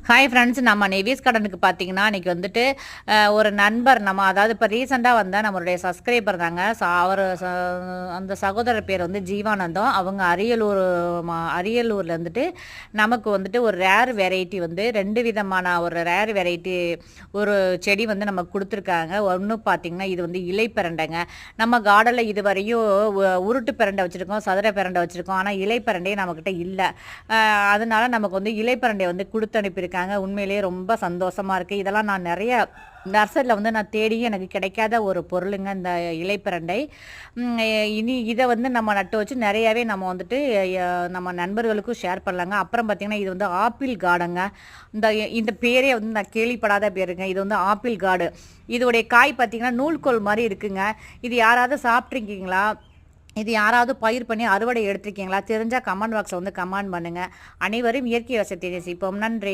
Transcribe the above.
Hi friends, நம்ம Nevis கார்டனுக்கு பார்த்தீங்கன்னா, இன்னைக்கு வந்துட்டு ஒரு நண்பர் நம்ம அதாவது இப்போ ரீசெண்டா வந்த நம்மளுடைய சப்ஸ்கிரைபர் தாங்க. அவரு அந்த சகோதரர் பேர் வந்து ஜீவானந்தம். அவங்க அரியலூர்ல இருந்துட்டு நமக்கு வந்துட்டு ஒரு ரேர் வெரைட்டி வந்து 2 விதமான ஒரு ரேர் வெரைட்டி ஒரு செடி வந்து நமக்கு குடுத்துருக்காங்க. ஒண்ணு பார்த்தீங்கன்னா, இது வந்து இலை பிரண்டைங்க. நம்ம கார்டன்ல இதுவரையும் உருட்டு பிரண்டை வச்சிருக்கோம், சதுர பிரண்டை வச்சிருக்கோம். ஆனா இலை பிரண்டையே நம்மகிட்ட இல்ல. அதனால நமக்கு வந்து இலை பிரண்டை வந்து குடுத்து அனுப்பியிருக்காங்க. உண்மையிலேயே ரொம்ப சந்தோஷமா இருக்கு. இதெல்லாம் நான் நெறைய நர்சரில வந்து நான் தேடியும் எனக்கு கிடைக்காத ஒரு பொருளுங்க இந்த இலைப்பிரண்டை. இனி இத வந்து நம்ம நட்டு வச்சு நெறையாவே நம்ம வந்துட்டு நம்ம நண்பர்களுக்கும் ஷேர் பண்ணலாங்க. அப்புறம் பார்த்தீங்கன்னா, இது வந்து ஆப்பிள் கார்டுங்க. இந்த இந்த பேரே வந்து நான் கேள்விப்படாத பேருங்க. இது வந்து ஆப்பிள் கார்டு. இதோடைய காய் பார்த்தீங்கன்னா, நூல்கோல் மாரி இருக்குங்க. இது யாராவது சாப்பிட்ருக்கீங்களா? இது யாராவது பயிர் பண்ணி அறுவடை எடுத்திருக்கீங்களா? தெரிஞ்சா கமெண்ட் பாக்ஸ்ல வந்து கமெண்ட் பண்ணுங்க. அனைவரும் இயற்கை விவசாயத்தை நேசிப்போம். நன்றி.